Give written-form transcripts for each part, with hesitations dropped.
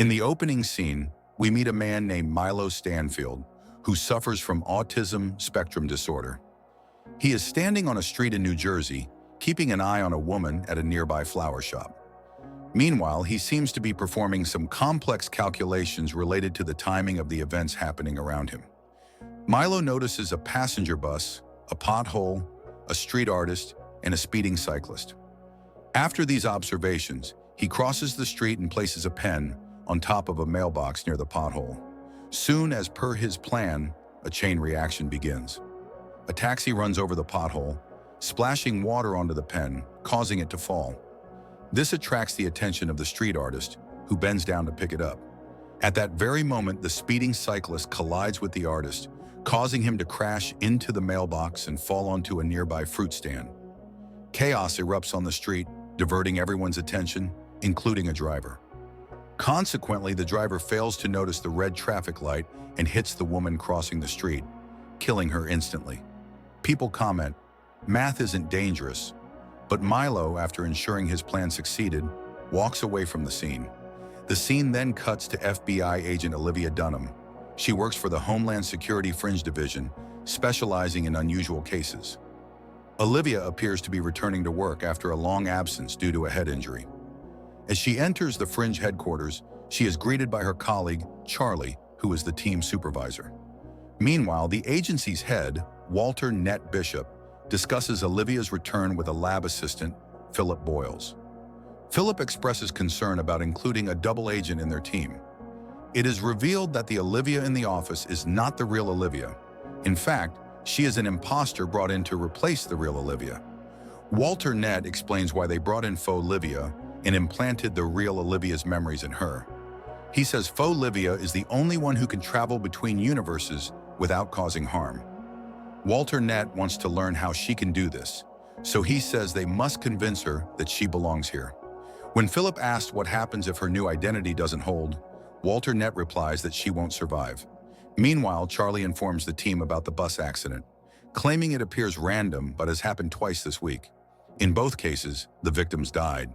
In the opening scene, we meet a man named Milo Stanfield, who suffers from autism spectrum disorder. He is standing on a street in New Jersey, keeping an eye on a woman at a nearby flower shop. Meanwhile, he seems to be performing some complex calculations related to the timing of the events happening around him. Milo notices a passenger bus, a pothole, a street artist, and a speeding cyclist. After these observations, he crosses the street and places a pen on top of a mailbox near the pothole. Soon, as per his plan, a chain reaction begins. A taxi runs over the pothole, splashing water onto the pen, causing it to fall. This attracts the attention of the street artist, who bends down to pick it up. At that very moment, the speeding cyclist collides with the artist, causing him to crash into the mailbox and fall onto a nearby fruit stand. Chaos erupts on the street, diverting everyone's attention, including a driver. Consequently, the driver fails to notice the red traffic light and hits the woman crossing the street, killing her instantly. People comment, "Math isn't dangerous," but Milo, after ensuring his plan succeeded, walks away from the scene. The scene then cuts to FBI agent Olivia Dunham. She works for the Homeland Security Fringe Division, specializing in unusual cases. Olivia appears to be returning to work after a long absence due to a head injury. As she enters the Fringe headquarters, she is greeted by her colleague, Charlie, who is the team supervisor. Meanwhile, the agency's head, Walter Nett Bishop, discusses Olivia's return with a lab assistant, Philip Boyles. Philip expresses concern about including a double agent in their team. It is revealed that the Olivia in the office is not the real Olivia. In fact, she is an imposter brought in to replace the real Olivia. Walter Nett explains why they brought in faux Olivia and implanted the real Olivia's memories in her. He says faux Olivia is the only one who can travel between universes without causing harm. Walter Nett wants to learn how she can do this, so he says they must convince her that she belongs here. When Philip asks what happens if her new identity doesn't hold, Walter Nett replies that she won't survive. Meanwhile, Charlie informs the team about the bus accident, claiming it appears random but has happened twice this week. In both cases, the victims died.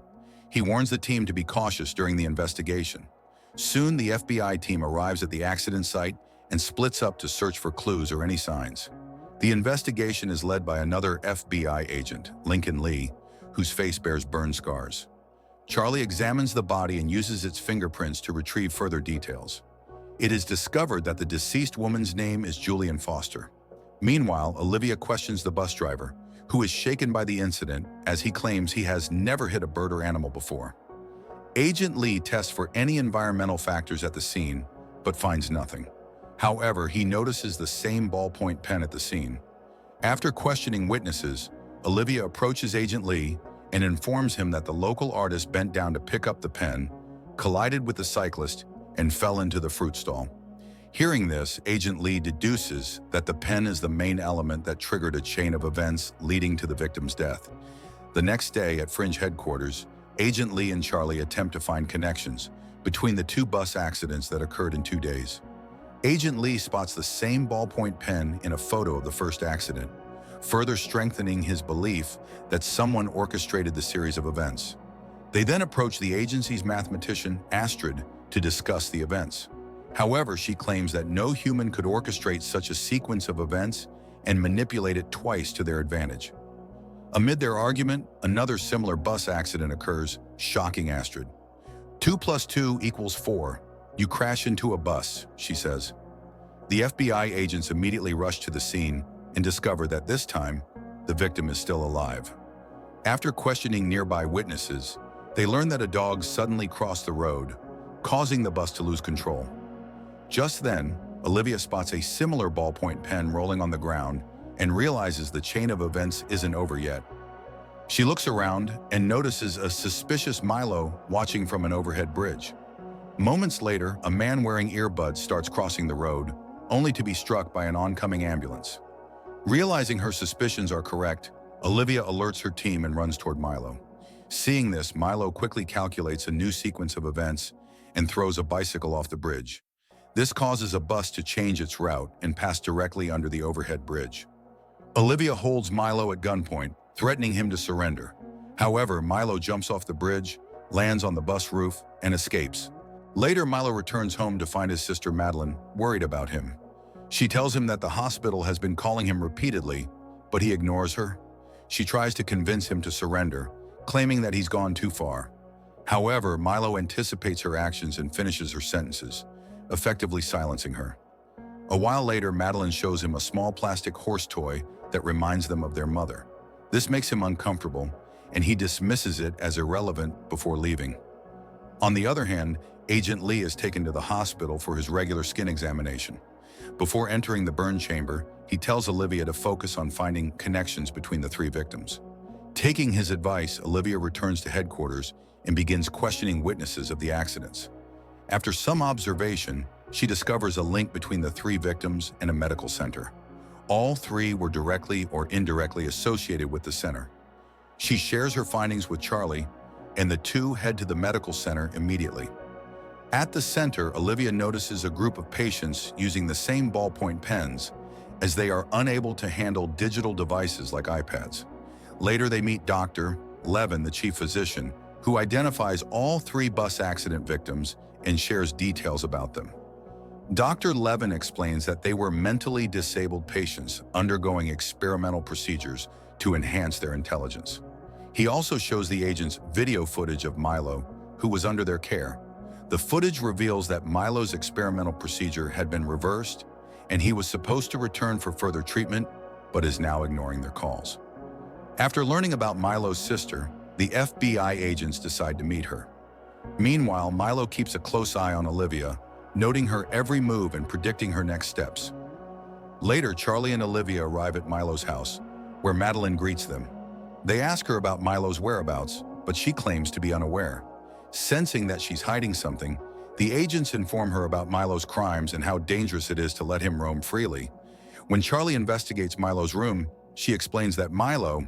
He warns the team to be cautious during the investigation. Soon, the FBI team arrives at the accident site and splits up to search for clues or any signs. The investigation is led by another FBI agent, Lincoln Lee, whose face bears burn scars. Charlie examines the body and uses its fingerprints to retrieve further details. It is discovered that the deceased woman's name is Julian Foster. Meanwhile, Olivia questions the bus driver, who is shaken by the incident as he claims he has never hit a bird or animal before. Agent Lee tests for any environmental factors at the scene, but finds nothing. However, he notices the same ballpoint pen at the scene. After questioning witnesses, Olivia approaches Agent Lee and informs him that the local artist bent down to pick up the pen, collided with the cyclist, and fell into the fruit stall. Hearing this, Agent Lee deduces that the pen is the main element that triggered a chain of events leading to the victim's death. The next day at Fringe headquarters, Agent Lee and Charlie attempt to find connections between the two bus accidents that occurred in 2 days. Agent Lee spots the same ballpoint pen in a photo of the first accident, further strengthening his belief that someone orchestrated the series of events. They then approach the agency's mathematician, Astrid, to discuss the events. However, she claims that no human could orchestrate such a sequence of events and manipulate it twice to their advantage. Amid their argument, another similar bus accident occurs, shocking Astrid. 2 + 2 = 4. You crash into a bus, she says. The FBI agents immediately rush to the scene and discover that this time, the victim is still alive. After questioning nearby witnesses, they learn that a dog suddenly crossed the road, causing the bus to lose control. Just then, Olivia spots a similar ballpoint pen rolling on the ground and realizes the chain of events isn't over yet. She looks around and notices a suspicious Milo watching from an overhead bridge. Moments later, a man wearing earbuds starts crossing the road, only to be struck by an oncoming ambulance. Realizing her suspicions are correct, Olivia alerts her team and runs toward Milo. Seeing this, Milo quickly calculates a new sequence of events and throws a bicycle off the bridge. This causes a bus to change its route and pass directly under the overhead bridge. Olivia holds Milo at gunpoint, threatening him to surrender. However, Milo jumps off the bridge, lands on the bus roof, and escapes. Later, Milo returns home to find his sister Madeline worried about him. She tells him that the hospital has been calling him repeatedly, but he ignores her. She tries to convince him to surrender, claiming that he's gone too far. However, Milo anticipates her actions and finishes her sentences, effectively silencing her. A while later, Madeline shows him a small plastic horse toy that reminds them of their mother. This makes him uncomfortable, and he dismisses it as irrelevant before leaving. On the other hand, Agent Lee is taken to the hospital for his regular skin examination. Before entering the burn chamber, he tells Olivia to focus on finding connections between the three victims. Taking his advice, Olivia returns to headquarters and begins questioning witnesses of the accidents. After some observation, she discovers a link between the three victims and a medical center. All three were directly or indirectly associated with the center. She shares her findings with Charlie, and the two head to the medical center immediately. At the center, Olivia notices a group of patients using the same ballpoint pens, as they are unable to handle digital devices like iPads. Later, they meet Dr. Levin, the chief physician, who identifies all three bus accident victims and shares details about them. Dr. Levin explains that they were mentally disabled patients undergoing experimental procedures to enhance their intelligence. He also shows the agents video footage of Milo, who was under their care. The footage reveals that Milo's experimental procedure had been reversed, and he was supposed to return for further treatment, but is now ignoring their calls. After learning about Milo's sister, the FBI agents decide to meet her. Meanwhile, Milo keeps a close eye on Olivia, noting her every move and predicting her next steps. Later, Charlie and Olivia arrive at Milo's house, where Madeline greets them. They ask her about Milo's whereabouts, but she claims to be unaware. Sensing that she's hiding something, the agents inform her about Milo's crimes and how dangerous it is to let him roam freely. When Charlie investigates Milo's room, she explains that Milo